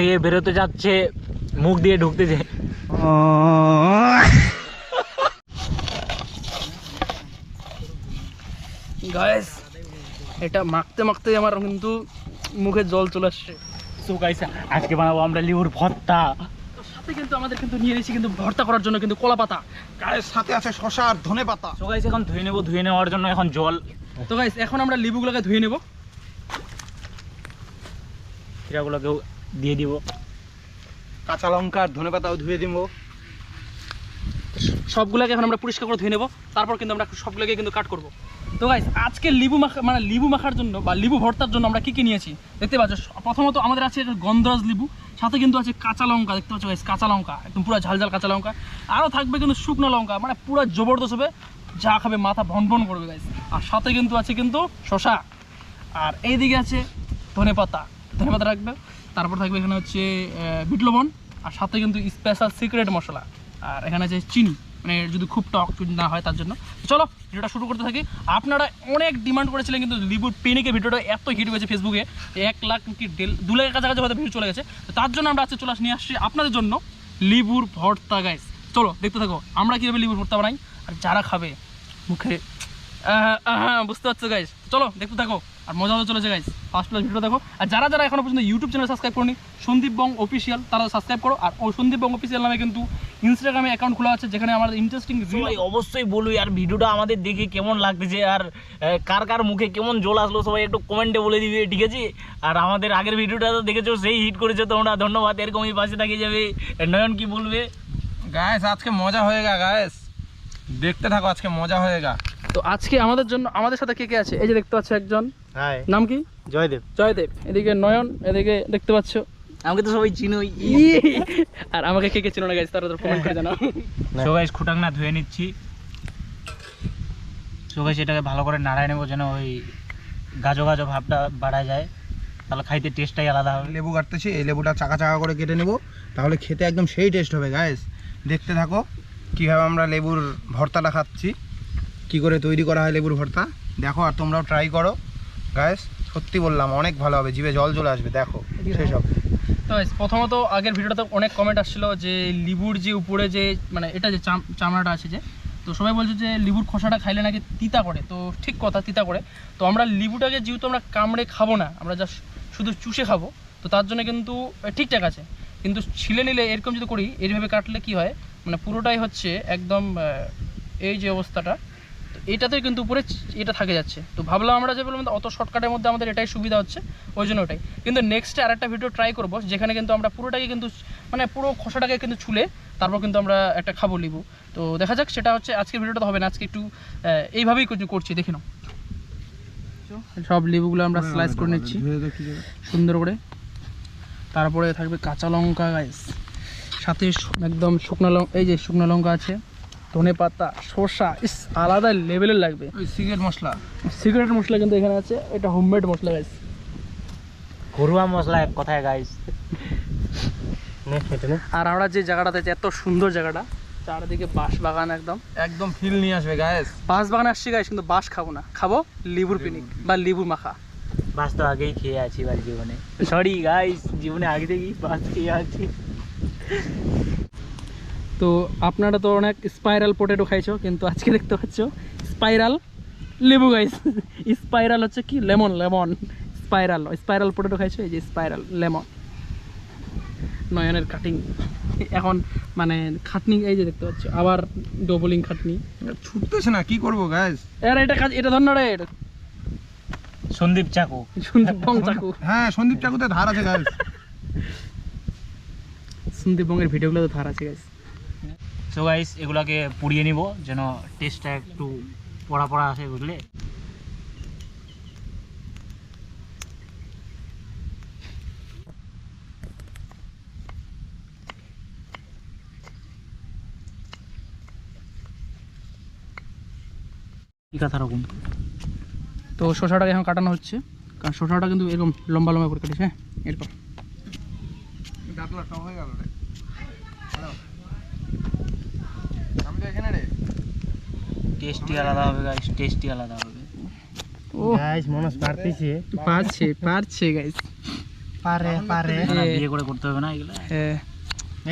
থেকে বেরোতে যাচ্ছে, মুখ দিয়ে ঢুকতেছে। গাইস এটা মাখতে মাখতে আমার কিন্তু মুখে জল চলে আসছে। সো গাইস আজকে বানাবো আমরা লিবুর ভর্তা। সাথে কিন্তু আমাদের কিন্তু নিয়ে এসেছি কিন্তু ভর্তা করার জন্য কিন্তু কলা পাতা, গায়ের সাথে আছে শসা আর ধনে পাতা। সো গাইস এখন ধুয়ে নেবো, ধুয়ে নেওয়ার জন্য এখন জল। তো গাইস এখন আমরা লেবুগুলোকে ধুয়ে নেব, এগুলোকেও দিয়ে দিব, কাঁচা লঙ্কা আর ধনে পাতাও ধুয়ে দিব। সবগুলোকে এখন আমরা পরিষ্কার করে ধুয়ে নেব, তারপর কিন্তু আমরা সবগুলোকে কিন্তু কাট করব। তো গাইস আজকে লেবু মাখার জন্য বা লেবু ভর্তার জন্য আমরা কি কি নিয়েছি দেখতে পাচ্ছ। প্রথমত আমাদের আছে গন্ধরাজ লেবু, সাথে কিন্তু আছে কাঁচা লঙ্কা, দেখতে পাচ্ছ গাইস কাঁচা লঙ্কা একদম পুরো ঝালঝাল কাঁচা লঙ্কা। আরও থাকবে কিন্তু শুকনো লঙ্কা, মানে পুরো জবরদস্ত হবে, যা খাবে মাথা ভনভন করবে গাইস। আর সাথে কিন্তু আছে কিন্তু শসা, আর এইদিকে আছে ধনে পাতা রাখবে। তারপর থাকবে এখানে হচ্ছে বিট লবণ, আর সাথে কিন্তু স্পেশাল সিক্রেট মশলা, আর এখানে আছে চিনি, মানে যদি খুব টক না হয় তার জন্য। চলো ভিডিওটা শুরু করতে থাকি। আপনারা অনেক ডিমান্ড করেছিলেন কিন্তু লিবুর পিনিকের ভিডিওটা এত হিট হয়েছে ফেসবুকে, 1 লাখ কি 2 লাখের কাছাকাছি হয়তো ভিডিও চলে গেছে। তো তার জন্য আমরা আজকে নিয়ে আসছি আপনাদের জন্য লিবুর ভর্তা গাইস। চলো দেখতে থাকো আমরা কীভাবে লিবুর ভর্তা বানাই, আর যারা খাবে মুখে বুঝতে পারছো গাইস। চলো দেখতে থাকো, আর মজা হতে চলেছে গাইস। ফার্স্ট ক্লাস ভিডিও দেখো, আর যারা যারা এখনো পর্যন্ত ইউটিউব চ্যানেল সাবস্ক্রাইব করনি সন্দীপ বং অফিসিয়াল, তারা সাবস্ক্রাইব করো। আর ওই সন্দীপ বং অফিসিয়াল নামে কিন্তু ইনস্টাগ্রামে অ্যাকাউন্ট খোলা আছে, যেখানে আমাদের ইন্টারেস্টিং সবাই অবশ্যই বলুই। আর ভিডিওটা আমাদের দেখে কেমন লাগতেছে, আর কার কার মুখে কেমন জল আসলো সবাই একটু কমেন্টে বলে দিবে, ঠিক আছে? আর আমাদের আগের ভিডিওটা তো দেখেছো, সেই হিট করেছে তোমরা, ধন্যবাদ। এরকমই পাশে থাকিয়ে যাবে। নয়ন কি বলবে? গায়েস আজকে মজা হয়েগা গায়েস, দেখতে থাকো আজকে মজা হয়েগা। তো আজকে আমাদের সাথে কে কে আছে, এই যে দেখতে পাচ্ছ একজন, নাম কি? জয়দেব। এদিকে নয়ন, এদিকে দেখতে পাচ্ছ আমাকে তো সবাই চিনোই। আর আমাকে কে কে চিনো না গাইস, তারা তো কমেন্ট করে জানাও। সো গাইস খুঁটাংনা ধুয়ে নিচ্ছি। সো গাইস এটাকে ভালো করে নাড়ায় নেবো, যেন ওই গাজো গাজো ভাবটা বাড়া যায়, তাহলে খাইতে টেস্টটাই আলাদা হবে। লেবু কাটতেছি, এই লেবুটা চাকা চাকা করে কেটে নেব, তাহলে খেতে একদম সেই টেস্ট হবে গায়েস। দেখতে থাকো কীভাবে আমরা লেবুর ভর্তাটা খাচ্ছি, কি করে তৈরি করা হয় লেবুর ভর্তা দেখো, আর তোমরাও ট্রাই করো গায়েস। সত্যি বললাম অনেক ভালো হবে, জিভে জল চলে আসবে দেখো সেসব। তো প্রথমত আগের ভিডিওতে অনেক কমেন্ট আসছিল যে লিবুর যে উপরে যে মানে এটা যে চামড়াটা আছে, যে তো সবাই বলছে যে লিবুর খোসাটা খাইলে নাকি তিতা করে। তো ঠিক কথা, তিতা করে। তো আমরা লিবুটাকে যেহেতু আমরা কামড়ে খাবো না, আমরা যা শুধু চুষে খাবো, তো তার জন্য কিন্তু ঠিকঠাক আছে। কিন্তু ছিলে নিলে এরকম যদি করি, এইভাবে কাটলে কি হয়, মানে পুরোটাই হচ্ছে একদম এই যে অবস্থাটা, তো এটাতেই কিন্তু উপরে এটা থাকে যাচ্ছে। তো ভাবলাম আমরা যে বললাম অত শর্টকাটের মধ্যে আমাদের এটাই সুবিধা হচ্ছে, ওই জন্য ওটাই। কিন্তু নেক্সটে আরেকটা ভিডিও ট্রাই করবো, যেখানে কিন্তু আমরা পুরোটাকে কিন্তু মানে পুরো খোসাটাকে কিন্তু ছুলে তারপর কিন্তু আমরা একটা খাবো লিবু। তো দেখা যাক, সেটা হচ্ছে আজকের ভিডিওটা তো হবে না, আজকে একটু এইভাবেই করছি, দেখে নাও। সব লেবুগুলো আমরা স্লাইস করে নিচ্ছি সুন্দর করে। তারপরে থাকবে কাঁচা লঙ্কা গাইস, সাথে একদম শুকনো লঙ্কা, এই যে শুকনো লঙ্কা আছে, ধনে পাতা, শসা, ইস আলাদা লেভেলের লাগবে। ওই সিগারেট মশলা কিন্তু এখানে আছে, এটা হোমমেড মশলা গাইস, ঘরোয়া মশলা এক কথায় গাইস। আর আমরা যে জায়গাটাতে আছি, এত সুন্দর জায়গাটা, চারিদিকে বাঁশ বাগান, একদম ফিল নিয়ে আসবে গায়েস। বাঁশ বাগানে আসছি গাইস, কিন্তু বাঁশ খাবো না, খাবো লিবুর পিনিক বা লিবু মাখা। বাস তো আগেই খেয়ে আছি এবার জীবনে, সরি গাইস, জীবনে আগে থেকেই বাস খেয়ে আছি। তো আপনারা তো অনেক স্পাইরাল পটেটো খাইছো, কিন্তু আজকে দেখতে পাচ্ছ স্পাইরাল লেবু গাইস। স্পাইরাল হচ্ছে কি, লেমন স্পাইরাল পটেটো খাইছো, এই যে স্পাইরাল লেমন। নয়নের কাটিং এখন মানে খাটনি, এই যে দেখতে পাচ্ছ আবার ডবলিং খাটনি, ছুটতেছে না, কি করবো গাইস। এটা ধর না রে, সন্দীপ চাকু, সন্দীপ বং চাকু। হ্যাঁ সন্দীপ চাকুতে ধার আছে গাইস। সন্দীপ বংয়ের ভিডিওগুলো তো ধার আছে গাইস। সো গাইস এগুলাকে পুড়িয়ে নিব, যেন টেস্টটা একটু পড়া পড়া আসে, বুঝলে? কি কথা রকম। তো শসাটাকে এখন কাটানো হচ্ছে, কারণ শসাটা কিন্তু এরকম লম্বা লম্বা করে কাটিস, হ্যাঁ এরকম। টেস্টি আলাদা হবে গাইস, টেস্টি আলাদা হবে। ও গাইস মনস পারছে গাইস। পারে পারে না, না, বিয়ে করে করতে হবে না এগুলো। হ্যাঁ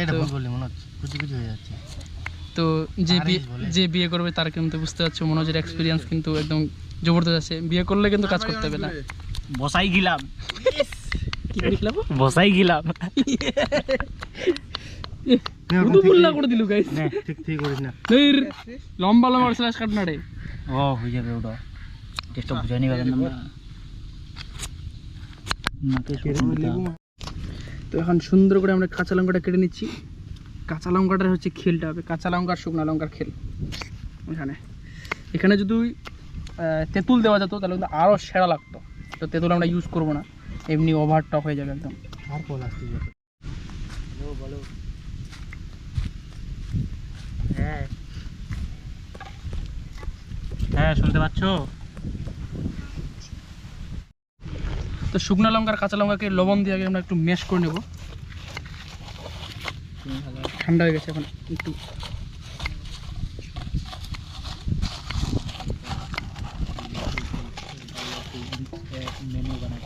এটা তো- ভুল বললি মনে হচ্ছে কুচি কুচি হয়ে যাচ্ছে তো পারিস বলে। যে বিয়ে করবে তার কিন্তু বুঝতে পারছো মনোজের এক্সপিরিয়েন্স কিন্তু একদম জবরদস্ত আছে, বিয়ে করলে কিন্তু কাজ করতে হবে না। বসাই গেলাম, কি করে খেলাবো বসাই গেলাম। উর্দু বললা করে দিলু গাইস, নে ঠিক ঠিক করিস না লম্বা লম্বা স্ল্যাশ কাট না রে। ও হয়ে যাবে ওটা, টেস্টটা বুঝাই নি পাবেন না। নাকে সুগন্ধি দাও। তো এখন সুন্দর করে আমরা কাঁচা লঙ্কাটা কেটে নিচ্ছি। কাঁচা লঙ্কাটার হচ্ছে খেলটা হবে, কাঁচা লঙ্কা আর শুকনো লঙ্কার খেল। এখানে যদি তেঁতুল দেওয়া যেত তাহলে কিন্তু আরও সেরা লাগতো, তো তেঁতুল আমরা ইউজ করবো না, এমনি ওভার টক হয়ে যাবে একদম। আর কল আসতে যাবে বলো হ্যাঁ হ্যাঁ, শুনতে পাচ্ছো? তো শুকনো লঙ্কার কাঁচা লঙ্কাকে লবণ দিয়ে আগে আমরা একটু ম্যাশ করে নেব। ঠান্ডা হয়ে গেছে এখন একটু। মেনু বানাই।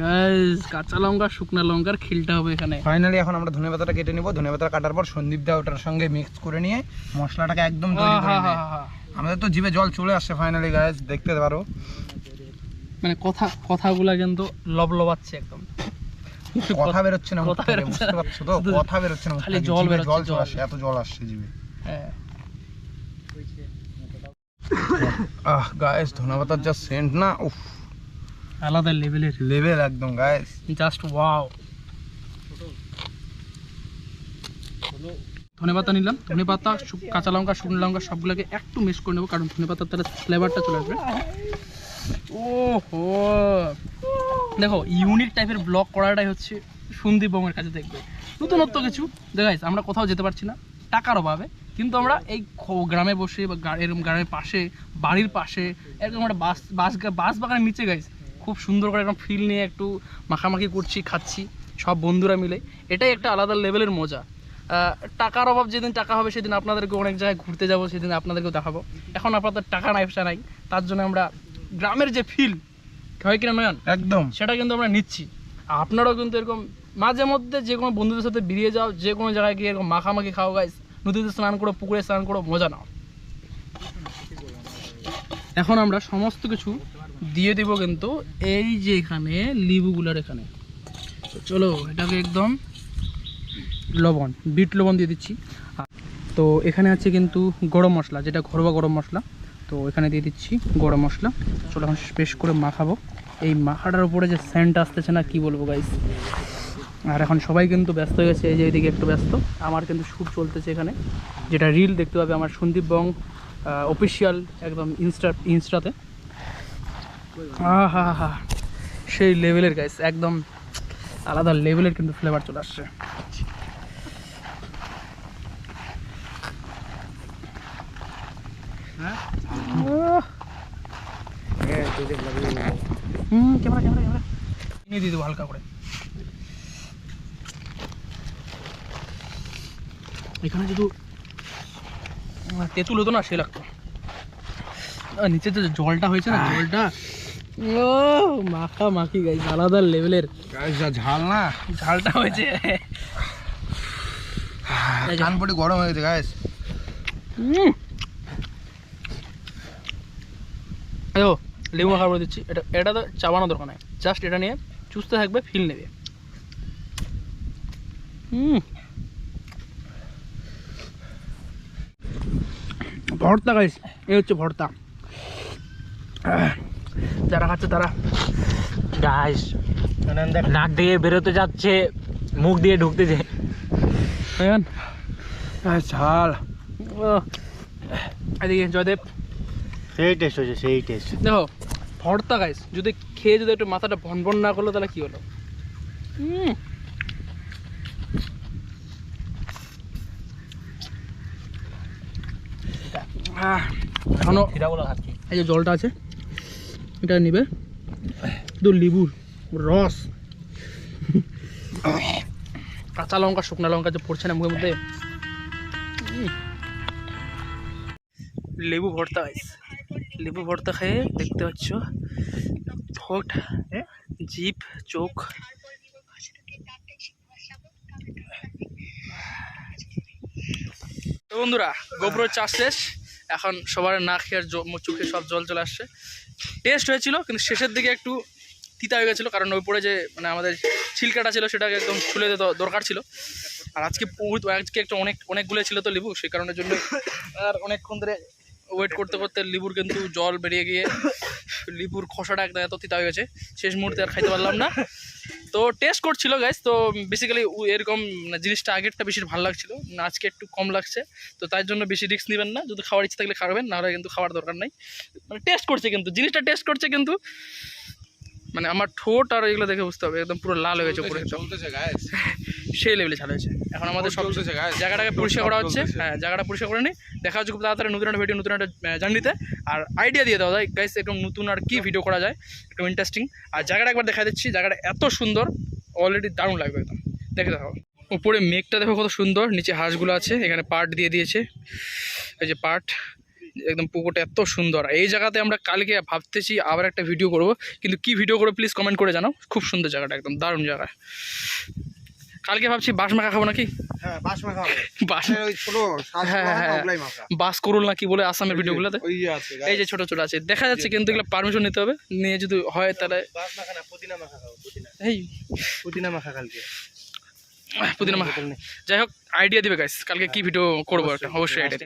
গাইস কাঁচা লঙ্কা শুকনো লঙ্কার খিলটা হবে এখানে। ফাইনালি এখন আমরা ধনেপাতাটা কেটে নিব। ধনেপাতা কাটার পর সন্দীপ দা ওটার সঙ্গে মিক্স করে নিয়ে মশলাটাকে একদম তৈরি করে নেয়। আমাদের তো জিভে জল চলে আসছে ফাইনালি গাইস, দেখতে পারো। মানে কথাগুলা কিন্তু লবলবাচ্ছে একদম, কথা বেরোচ্ছে না মুখ কথা থেকে, বেরোচ্ছে বুঝতে না। পারছো তো? শুধু কথা বেরোচ্ছে না মুখ খালি থেকে, জল জিভে বেরোচ্ছে, জল চলে জল। আসছে, এত জল আসছে জিভে। হ্যাঁ। গাইস ধনেপাতার যা সেন্ট না, উফ আলাদা লেভেলের, লেভেল একদম গাইস। Just wow. ধনেপাতা নিলাম, ধনেপাতা কাঁচা লঙ্কা শুকনো লঙ্কা সবগুলোকে একটু মিক্স করে নেবো, কারণ ধনেপাতার তাহলে ফ্লেভারটা চলে আসবে। ও হো, দেখো ইউনিক টাইপের ব্লগ করাটাই হচ্ছে সন্দীপ বঙ্গের কাছে দেখবে নতুনত্ব কিছু। দেখাইস আমরা কোথাও যেতে পারছি না টাকার অভাবে, কিন্তু আমরা এই গ্রামে বসে বা এরকম গ্রামের পাশে বাড়ির পাশে এরকম একটা বাস বাগানের নিচে গাইস খুব সুন্দর করে এরকম ফিল নিয়ে একটু মাখামাখি করছি, খাচ্ছি সব বন্ধুরা মিলে, এটাই একটা আলাদা লেভেলের মজা। টাকার অভাব, যেদিন টাকা হবে সেদিন আপনাদেরকে অনেক জায়গায় ঘুরতে যাব, সেদিন আপনাদেরকেও দেখাবো। এখন আপনাদের টাকা নাই পয়সা নাই, তার জন্য আমরা গ্রামের যে ফিল হয় কিনা নয়ন একদম সেটা কিন্তু আমরা নিচ্ছি। আপনারাও কিন্তু এরকম মাঝে মধ্যে যে কোনো বন্ধুদের সাথে বেরিয়ে যাও, যে কোনো জায়গায় গিয়ে এরকম মাখামাখি খাও গাইস, নদীতে স্নান করো, পুকুরে স্নান করো, মজা নাও। এখন আমরা সমস্ত কিছু দিয়ে দেবো কিন্তু এই যে এখানে লেবুগুলার এখানে। তো চলো এটাকে একদম লবণ, বিট লবণ দিয়ে দিচ্ছি। তো এখানে আছে কিন্তু গরম মশলা, যেটা ঘরোয়া গরম মশলা, তো এখানে দিয়ে দিচ্ছি গরম মশলা। চলো এখন স্পেশ করে মাখাবো। এই মাখাটার উপরে যে সেন্ট আসতেছে না, কি বলবো গাইস। আর এখন সবাই কিন্তু ব্যস্ত হয়ে গেছে, এই যে এইদিকে একটু ব্যস্ত, আমার কিন্তু শ্যুট চলতেছে এখানে, যেটা রিল দেখতে পাবে আমার সন্দীপ বং অফিসিয়াল একদম ইনস্টাতে। হা হা, সেই লেভেলের গাইস, একদম আলাদা লেভেলের কিন্তু ফ্লেভার চলে আসছে। ক্যামেরা ক্যামেরা ক্যামেরা নিয়ে দিয়ে দেবো হালকা করে। এখানে যদি তেঁতুল হতো না সে লাগতো। নিচে যে জলটা হয়েছে না, জলটা ও মাখা মাখি গাইস, আলাদা লেভেলের গাইস যা ঝাল না, ঝালটা হয়েছে। কানপটি গরম হয়ে গেছে গাইস। দেখো লেবু মাখা করে দিচ্ছি, এটা তো চাবানো দরকার নাই, জাস্ট এটা নিয়ে চুষতে থাকবে, ফিল নেবে। ভর্তা গাইস, এই হচ্ছে ভর্তা। যারা খাচ্ছে তারা গাইস নাক দিয়ে বেরোতে যাচ্ছে, মুখ দিয়ে ঢুকতেছে। ঝাল এদিকে জয়দেব, সেই টেস্ট হয়েছে, সেই টেস্ট। দেখো ভর্তা গাইস, যদি খেয়ে যদি একটু মাথাটা ভনভন না করলো তাহলে কি হলো। এখনো খিরাগুলো খাচ্ছি। এই যে জলটা আছে এটা নিবে, দু লেবুর রস, কাঁচা লঙ্কা শুকনো লঙ্কা যে পড়ছে না মুখের মধ্যে, লেবু ভর্তা গাইস। লেবু ভর্তা খেয়ে দেখতে পাচ্ছ ঠোঁট, জিভ, চোখ। তো বন্ধুরা গোবর চাষ শেষ, এখন সবার নাক আর চোখে সব জল চলে আসছে। টেস্ট হয়েছিল কিন্তু শেষের দিকে একটু তিতা হয়ে গেছিলো, কারণ ওই পরে যে মানে আমাদের ছিলকাটা ছিল সেটাকে একদম খুলে দিতে দরকার ছিল। আর আজকে একটা অনেকগুলো ছিল তো লেবু, সেই কারণের জন্য আর অনেকক্ষণ ধরে ওয়েট করতে করতে লেবুর কিন্তু জল বেরিয়ে গিয়ে লেবুর খোসাটা একদম এত তিতা হয়ে গেছে, শেষ মুহূর্তে আর খাইতে পারলাম না। তো টেস্ট করছিল গাইস, তো বেসিক্যালি এরকম জিনিসটা আগেরটা বেশি ভালো লাগছিল না, আজকে একটু কম লাগছে। তো তার জন্য বেশি রিস্ক নেবেন না, যদি খাওয়ার ইচ্ছে থাকলে খাবেন, না হলে কিন্তু খাওয়ার দরকার নাই। মানে টেস্ট করছে কিন্তু জিনিসটা টেস্ট করছে, কিন্তু মানে আমার ঠোঁট আর এগুলো দেখে বুঝতে হবে একদম পুরো লাল হয়ে গেছে পুরো, সেই লেভেলে ছাড়া হয়েছে। এখন আমাদের সব জায়গাটাকে পরিষ্কার করা হচ্ছে, হ্যাঁ জায়গাটা পরিষ্কার করে নিই। দেখা হচ্ছে খুব তাড়াতাড়ি নতুন একটা ভিডিও, নতুন একটা জার্নিতে। আর আইডিয়া দিয়ে দেওয়া যায় গাইস একদম নতুন আর কি ভিডিও করা যায়, একটু ইন্টারেস্টিং। আর জায়গাটা একবার দেখা দিচ্ছি, জায়গাটা এত সুন্দর, অলরেডি দারুণ লাগবে একদম, দেখে দেখো। উপরে মেঘটা দেখো কত সুন্দর, নিচে হাঁসগুলো আছে, এখানে পাট দিয়ে দিয়েছে, এই যে পাট, একদম পুকুরটা এত সুন্দর। এই জায়গাতে আমরা কালকে ভাবতেছি আবার একটা ভিডিও করব, কিন্তু কি ভিডিও করবো প্লিজ কমেন্ট করে জানাও। খুব সুন্দর জায়গাটা, একদম দারুণ জায়গা। কালকে ভাবছি বাঁশ মাখা খাবো নাকি, বাস করুল না কি বলে আসামের ভিডিওগুলোতে, এই যে ছোট ছোট আছে দেখা যাচ্ছে, কিন্তু এগুলো পারমিশন নিতে হবে, নিয়ে যদি হয় তাহলে এই পুদিনা মাখা কালকে, পুদিনা মাখা। যাই হোক আইডিয়া দিবে গাইস কালকে কি ভিডিও করবো, একটা অবশ্যই আইডিয়া।